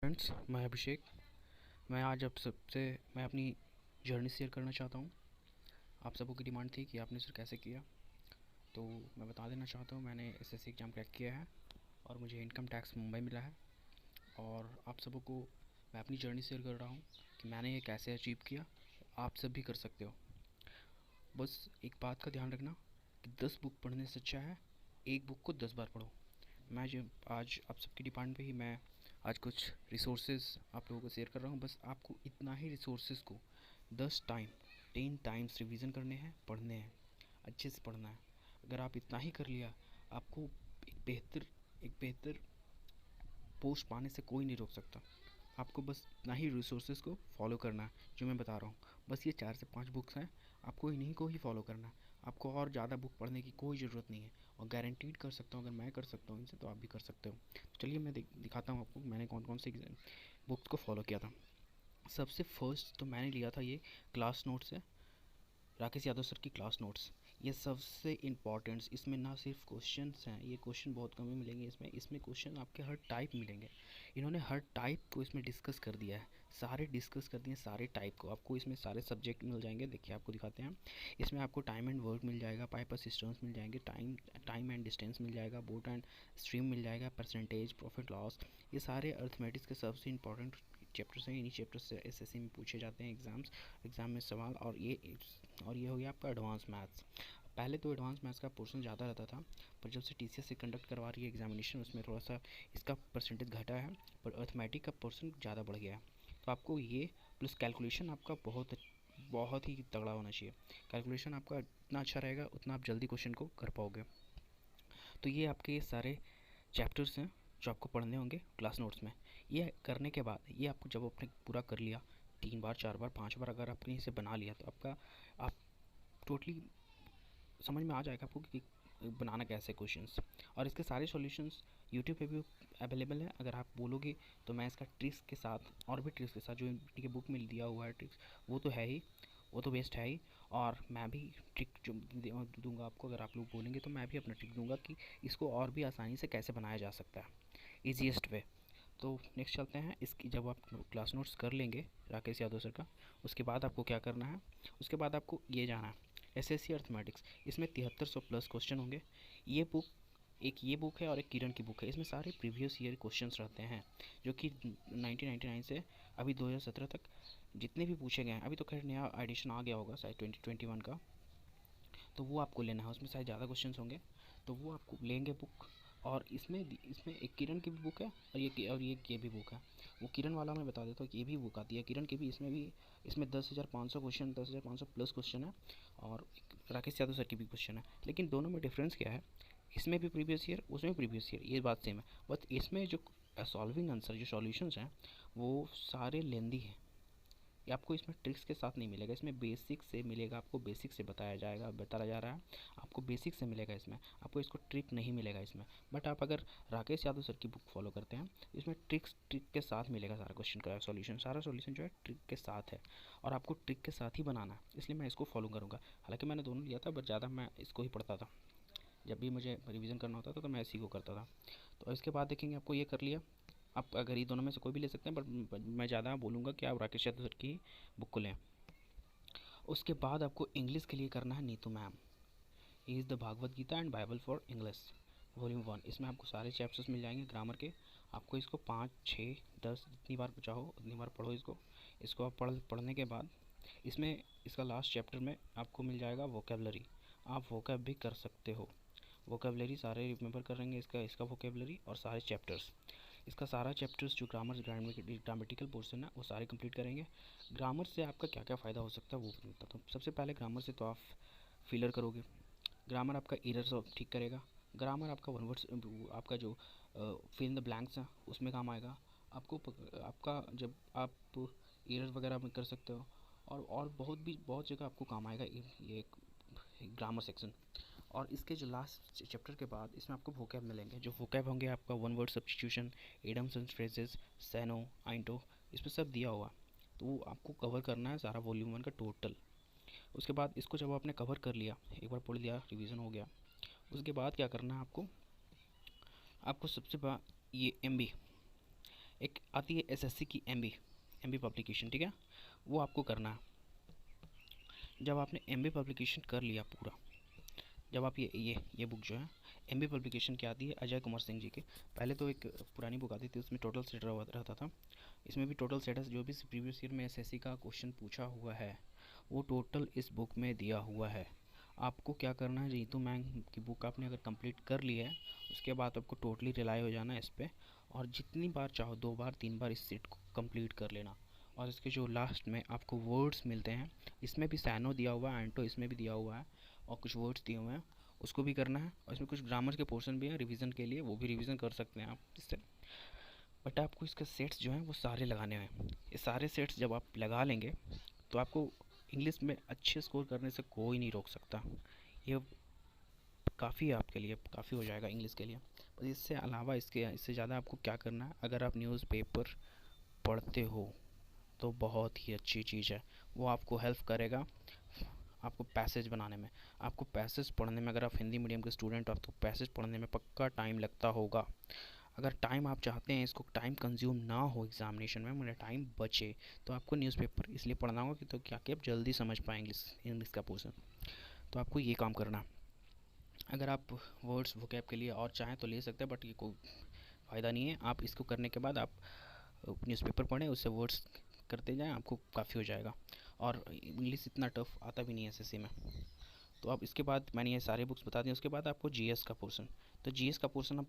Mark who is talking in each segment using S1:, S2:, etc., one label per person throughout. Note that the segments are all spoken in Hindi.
S1: फ्रेंड्स, मैं अभिषेक। मैं अपनी जर्नी शेयर करना चाहता हूँ। आप सबों की डिमांड थी कि आपने सर कैसे किया, तो मैं बता देना चाहता हूँ। मैंने एसएससी एग्ज़ाम क्रैक किया है और मुझे इनकम टैक्स मुंबई मिला है। और आप सबों को मैं अपनी जर्नी शेयर कर रहा हूँ कि मैंने ये कैसे अचीव किया। आप सब भी कर सकते हो। बस एक बात का ध्यान रखना कि 10 बुक पढ़ने से अच्छा है एक बुक को 10 बार पढ़ो। मैं जो आज आप सबकी डिमांड पे ही मैं आज कुछ रिसोर्सेज आप लोगों को शेयर कर रहा हूँ। बस आपको इतना ही रिसोर्सेज को 10 टाइम्स रिवीजन करने हैं, पढ़ने हैं, अच्छे से पढ़ना है। अगर आप इतना ही कर लिया, आपको एक बेहतर पोस्ट पाने से कोई नहीं रोक सकता। आपको बस इतना ही रिसोर्सेज को फॉलो करना है जो मैं बता रहा हूँ। बस ये 4 से 5 बुक्स हैं, आपको इन्हीं को ही फॉलो करना है। आपको और ज़्यादा बुक पढ़ने की कोई ज़रूरत नहीं है। और गारंटीड कर सकता हूँ, अगर मैं कर सकता हूँ इनसे तो आप भी कर सकते हो। तो चलिए मैं दिखाता हूँ आपको मैंने कौन कौन से बुक्स को फॉलो किया था। सबसे फर्स्ट तो मैंने लिया था ये क्लास नोट्स है, राकेश यादव सर की क्लास नोट्स। ये सबसे इम्पॉर्टेंट्स, इसमें ना सिर्फ क्वेश्चंस हैं, ये क्वेश्चन बहुत कम ही मिलेंगे इसमें क्वेश्चन आपके हर टाइप मिलेंगे। इन्होंने हर टाइप को इसमें डिस्कस कर दिया है, सारे डिस्कस कर दिए सारे टाइप को। आपको इसमें सारे सब्जेक्ट मिल जाएंगे। देखिए आपको दिखाते हैं। इसमें आपको टाइम एंड वर्क मिल जाएगा, पाइपर सिस्टम्स मिल जाएंगे, टाइम एंड डिस्टेंस मिल जाएगा, बोट एंड स्ट्रीम मिल जाएगा, परसेंटेज, प्रॉफिट लॉस। ये सारे अर्थमेटिक्स के सबसे इंपॉर्टेंट चैप्टर्स हैं। इन्हीं चैप्टर से एसएससी में पूछे जाते हैं एग्ज़ाम में सवाल। और ये हो गया आपका एडवांस मैथ्स। पहले तो एडवांस मैथ्स का पोर्शन ज़्यादा रहता था, पर जब से टीसीएस से कंडक्ट करवा रही है एग्जामिनेशन, उसमें थोड़ा सा इसका परसेंटेज घटा है, पर अर्थमेटिक का पोर्शन ज़्यादा बढ़ गया है। तो आपको ये प्लस कैलकुलेशन आपका बहुत ही तगड़ा होना चाहिए। कैलकुलेशन आपका इतना अच्छा रहेगा उतना आप जल्दी क्वेश्चन को कर पाओगे। तो ये आपके ये सारे चैप्टर्स हैं जो आपको पढ़ने होंगे क्लास नोट्स में। ये करने के बाद ये आपको जब आपने पूरा कर लिया 3 बार 4 बार 5 बार अगर आपने इसे बना लिया, तो आप टोटली समझ में आ जाएगा आपको कि बनाना कैसे क्वेश्चंस। और इसके सारे सॉल्यूशंस यूट्यूब पे भी अवेलेबल है। अगर आप बोलोगे तो मैं इसका ट्रिक्स के साथ और भी ट्रिक्स के साथ जो इनकी बुक में दिया हुआ है ट्रिक्स, वो तो है ही, वो तो बेस्ट है ही। और मैं भी ट्रिक जो दूंगा आपको, अगर आप लोग बोलेंगे तो मैं भी अपना ट्रिक दूंगा कि इसको और भी आसानी से कैसे बनाया जा सकता है, ईजीएस्ट वे। तो नेक्स्ट चलते हैं। इसकी जब आप क्लास नोट्स कर लेंगे राकेश यादव सर का, उसके बाद आपको क्या करना है, उसके बाद आपको ये जाना है एसएससी अर्थमेटिक्स। इसमें 7300 प्लस क्वेश्चन होंगे। ये बुक है और एक किरण की बुक है। इसमें सारे प्रीवियस ईयर क्वेश्चंस रहते हैं जो कि 1999 से अभी 2017 तक जितने भी पूछे गए हैं। अभी तो खैर नया एडिशन आ गया होगा शायद 2021 का, तो वो आपको लेना है। उसमें शायद ज़्यादा क्वेश्चन होंगे, तो वो आपको लेंगे बुक। और इसमें एक किरण की भी बुक है और ये भी बुक है। वो किरण वाला मैं बता देता हूँ कि ये भी बुक आती है किरण की भी। इसमें 10,500 क्वेश्चन, 10,500 प्लस क्वेश्चन है। और राकेश यादव सर की भी क्वेश्चन है। लेकिन दोनों में डिफरेंस क्या है, इसमें भी प्रीवियस ईयर उसमें भी प्रीवियस ईयर, ये बात सेम है। बट इसमें जो सॉल्विंग आंसर जो सॉल्यूशंस हैं वो सारे लेंदी हैं। ये आपको इसमें ट्रिक्स के साथ नहीं मिलेगा, इसमें बेसिक से मिलेगा। आपको बेसिक से बताया जा रहा है, आपको बेसिक से मिलेगा इसमें। आपको इसको ट्रिक नहीं मिलेगा इसमें। बट आप अगर राकेश यादव सर की बुक फॉलो करते हैं, इसमें ट्रिक के साथ मिलेगा सारा क्वेश्चन का सॉल्यूशन। सारा सॉल्यूशन जो है ट्रिक के साथ है और आपको ट्रिक के साथ ही बनाना है, इसलिए मैं इसको फॉलो करूँगा। हालाँकि मैंने दोनों लिया था, बट ज़्यादा मैं इसको ही पढ़ता था। जब भी मुझे रिवीजन करना होता था तो मैं इसी को करता था। तो इसके बाद देखेंगे, आपको ये कर लिया। आप अगर ये दोनों में से कोई भी ले सकते हैं, बट मैं ज़्यादा बोलूँगा कि आप राकेश यादव सर की बुक को लें। उसके बाद आपको इंग्लिश के लिए करना है Neetu ma'am. He is the Bhagavad Gita and Bible for English volume 1। इसमें आपको सारे चैप्टर्स मिल जाएंगे ग्रामर के। आपको इसको 5, 6, 10 जितनी बार चाहो उतनी बार पढ़ो इसको आप पढ़ने के बाद इसमें इसका लास्ट चैप्टर में आपको मिल जाएगा वोकेबलरी। आप वोकेब भी कर सकते हो। वोकेबलरी सारे रिमेंबर करेंगे, इसका वोकेबलरी और सारे चैप्टर्स। इसका सारा चैप्टर्स जो ग्रामेटिकल पोर्शन है वो सारे कंप्लीट करेंगे। ग्रामर से आपका क्या क्या फ़ायदा हो सकता है वो बताता हूँ। सबसे पहले ग्रामर से तो आप फिलर करोगे। ग्रामर आपका एरर्स ठीक करेगा। ग्रामर आपका वन वर्ड्स आपका जो फिल इन द ब्लैंक्स है उसमें काम आएगा। आपका जब आप एरर वगैरह में कर सकते हो। और बहुत जगह आपको काम आएगा ये ग्रामर सेक्शन। और इसके जो लास्ट चैप्टर के बाद इसमें आपको वोकैब मिलेंगे। जो वोकैब होंगे आपका one word substitution, idioms and phrases, सेनो, आइंटो, इसमें सब दिया हुआ। तो वो आपको कवर करना है सारा वॉल्यूम 1 का टोटल। उसके बाद इसको जब आपने कवर कर लिया, एक बार पढ़ लिया, रिवीजन हो गया, उसके बाद क्या करना है आपको सबसे ये एक आती है एसएससी की एमबी पब्लिकेशन, ठीक है, वो आपको करना है। जब आपने एमबी पब्लिकेशन कर लिया पूरा, जब आप ये बुक जो है एमबी पब्लिकेशन की आती है अजय कुमार सिंह जी की। पहले तो एक पुरानी बुक आती थी, उसमें टोटल सेट रहता था। इसमें भी टोटल सेट जो भी प्रीवियस ईयर में एसएससी का क्वेश्चन पूछा हुआ है वो टोटल इस बुक में दिया हुआ है। आपको क्या करना है, जीतू मैंग की बुक आपने अगर कंप्लीट कर ली है उसके बाद आपको टोटली रिलाई हो जाना है इस पर, और जितनी बार चाहो 2 बार 3 बार इस सेट को कंप्लीट कर लेना। और इसके जो लास्ट में आपको वर्ड्स मिलते हैं, इसमें भी सैनो दिया हुआ है, एंटो इसमें भी दिया हुआ है, और कुछ वर्ड्स दिए हुए हैं उसको भी करना है। और इसमें कुछ ग्रामर के पोर्शन भी हैं रिवीजन के लिए, वो भी रिवीजन कर सकते हैं आप इससे। बट आपको इसके सेट्स जो हैं वो सारे लगाने हैं। ये सारे सेट्स जब आप लगा लेंगे तो आपको इंग्लिश में अच्छे स्कोर करने से कोई नहीं रोक सकता। ये काफ़ी है आपके लिए, काफ़ी हो जाएगा इंग्लिश के लिए। बस इससे अलावा इससे ज़्यादा आपको क्या करना है, अगर आप न्यूज़पेपर पढ़ते हो तो बहुत ही अच्छी चीज़ है, वो आपको हेल्प करेगा आपको पैसेज बनाने में। आपको पैसेज पढ़ने में, अगर आप हिंदी मीडियम के स्टूडेंट हो तो पैसेज पढ़ने में पक्का टाइम लगता होगा। अगर टाइम आप चाहते हैं इसको टाइम कंज्यूम ना हो एग्जामिनेशन में, मुझे टाइम बचे, तो आपको न्यूज़पेपर इसलिए पढ़ना होगा कि तो क्या कि आप जल्दी समझ पाएँ इंग्लिश का पोर्शन। तो आपको ये काम करना। अगर आप वर्ड्स वोकैब के लिए और चाहें तो ले सकते हैं, बट ये कोई फ़ायदा नहीं है। आप इसको करने के बाद आप न्यूज़पेपर पढ़ें, उससे वर्ड्स करते जाएं, आपको काफ़ी हो जाएगा। और इंग्लिश इतना टफ आता भी नहीं है एसएससी में। तो अब इसके बाद मैंने ये सारे बुक्स बता दिए। उसके बाद आपको जीएस का पोर्शन, तो जीएस का पोर्शन अब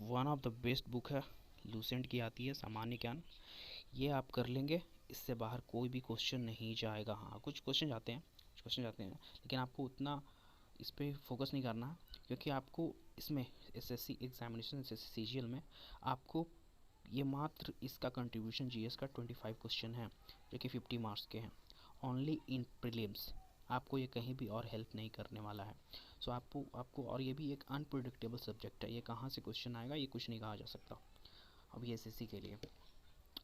S1: one of the best book है, लूसेंट की आती है सामान्य ज्ञान। ये आप कर लेंगे, इससे बाहर कोई भी क्वेश्चन नहीं जाएगा। हाँ, कुछ क्वेश्चन जाते हैं, लेकिन आपको उतना इस पर फोकस नहीं करना, क्योंकि आपको इसमें एसएससी एग्जामिनेशन, एसएससी सीजीएल में आपको ये मात्र इसका कंट्रीब्यूशन जीएस का 25 क्वेश्चन है जो कि 50 मार्क्स के हैं, ओनली इन प्रीलिम्स। आपको ये कहीं भी और हेल्प नहीं करने वाला है। सो आपको और ये भी एक अनप्रिडिक्टेबल सब्जेक्ट है, ये कहाँ से क्वेश्चन आएगा ये कुछ नहीं कहा जा सकता। अब ये एसएससी के लिए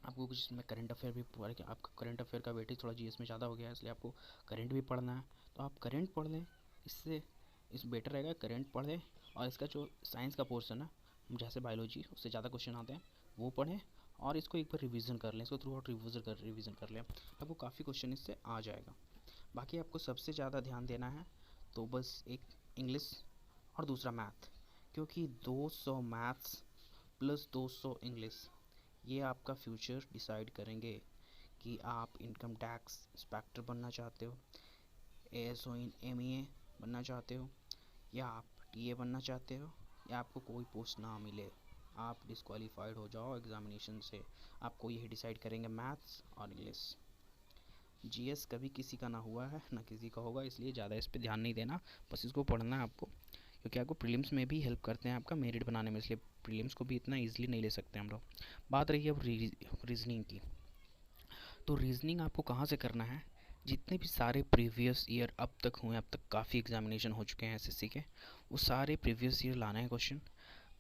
S1: आपको कुछ इसमें करंट अफेयर भी पढ़ के, आपका करंट अफेयर का वेटेज थोड़ा जीएस में ज़्यादा हो गया है, इसलिए आपको करंट भी पढ़ना है। तो आप करंट पढ़ लें, इससे इस बेटर रहेगा, करंट पढ़ें। और इसका जो साइंस का पोर्शन है, जैसे बायोलॉजी, उससे ज़्यादा क्वेश्चन आते हैं, वो पढ़ें। और इसको एक बार रिवीजन कर लें, इसको थ्रू आउट रिवीजन कर लें, आपको काफ़ी क्वेश्चन इससे आ जाएगा। बाकी आपको सबसे ज़्यादा ध्यान देना है तो बस एक इंग्लिश और दूसरा मैथ, क्योंकि 200 मैथ्स प्लस 200 इंग्लिश, ये आपका फ्यूचर डिसाइड करेंगे कि आप इनकम टैक्स इंस्पेक्टर बनना चाहते हो, एएसओ इन एमईए बनना चाहते हो, या आप टीए बनना चाहते हो, या आपको कोई पोस्ट ना मिले, आप डिस्क्वालीफाइड हो जाओ एग्जामिनेशन से। आपको यही डिसाइड करेंगे मैथ्स और इंग्लिश। जीएस कभी किसी का ना हुआ है ना किसी का होगा, इसलिए ज़्यादा इस पर ध्यान नहीं देना, बस इसको पढ़ना है आपको, क्योंकि आपको प्रीलिम्स में भी हेल्प करते हैं आपका मेरिट बनाने में, इसलिए प्रीलिम्स को भी इतना ईजिली नहीं ले सकते हम लोग। बात रही अब रीजनिंग की, तो रीजनिंग आपको कहाँ से करना है, जितने भी सारे प्रीवियस ईयर अब तक हुए, अब तक काफ़ी एग्जामिनेशन हो चुके हैं एसएससी के, वो सारे प्रीवियस ईयर लाना है क्वेश्चन,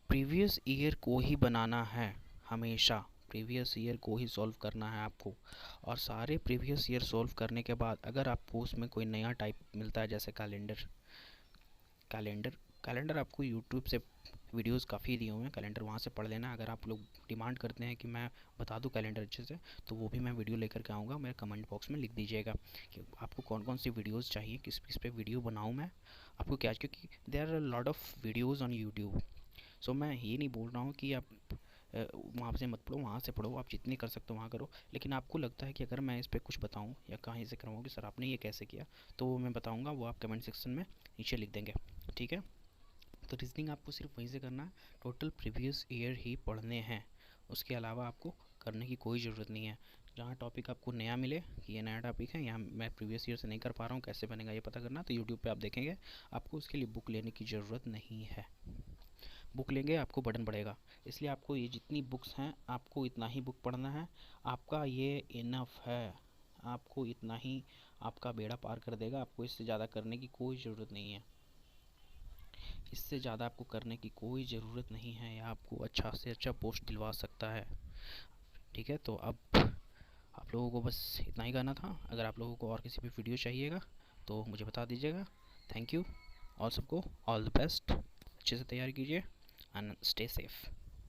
S1: प्रीवियस ईयर को ही बनाना है, हमेशा प्रीवियस ईयर को ही सॉल्व करना है आपको। और सारे प्रीवियस ईयर सॉल्व करने के बाद अगर आपको उसमें कोई नया टाइप मिलता है, जैसे कैलेंडर आपको यूट्यूब से वीडियोस काफ़ी दिए हुए हैं, कैलेंडर वहाँ से पढ़ लेना। अगर आप लोग डिमांड करते हैं कि मैं बता दूं कैलेंडर अच्छे से, तो वो भी मैं वीडियो लेकर के आऊँगा, मेरे कमेंट बॉक्स में लिख दीजिएगा कि आपको कौन कौन सी वीडियोस चाहिए, किस किस पे वीडियो बनाऊँ मैं आपको क्या, क्योंकि there are lot of videos on YouTube. So मैं ये नहीं बोल रहा हूँ कि आप वहाँ से मत पढ़ो, वहाँ से पढ़ो, आप जितनी कर सकते हो वहाँ करो, लेकिन आपको लगता है कि अगर मैं इस पर कुछ बताऊँ या कहीं से करवाऊँ कि सर आपने ये कैसे किया, तो वो मैं बताऊँगा, वो आप कमेंट सेक्शन में नीचे लिख देंगे, ठीक है। तो रीजनिंग आपको सिर्फ वहीं से करना है, टोटल प्रीवियस ईयर ही पढ़ने हैं, उसके अलावा आपको करने की कोई ज़रूरत नहीं है। जहाँ टॉपिक आपको नया मिले कि ये नया टॉपिक है, यहाँ मैं प्रीवियस ईयर से नहीं कर पा रहा हूँ, कैसे बनेगा ये पता करना, तो यूट्यूब पे आप देखेंगे, आपको उसके लिए बुक लेने की ज़रूरत नहीं है। बुक लेंगे आपको बर्डन बढ़ेगा, इसलिए आपको ये जितनी बुक्स हैं आपको इतना ही बुक पढ़ना है, आपका ये इनफ है, आपको इतना ही आपका बेड़ा पार कर देगा, आपको इससे ज़्यादा करने की कोई ज़रूरत नहीं है, इससे ज़्यादा आपको करने की कोई ज़रूरत नहीं है, यह आपको अच्छा से अच्छा पोस्ट दिलवा सकता है, ठीक है। तो अब आप लोगों को बस इतना ही करना था। अगर आप लोगों को और किसी भी वीडियो चाहिएगा तो मुझे बता दीजिएगा। थैंक यू, और सबको ऑल द बेस्ट, अच्छे से तैयारी कीजिए एंड स्टे सेफ।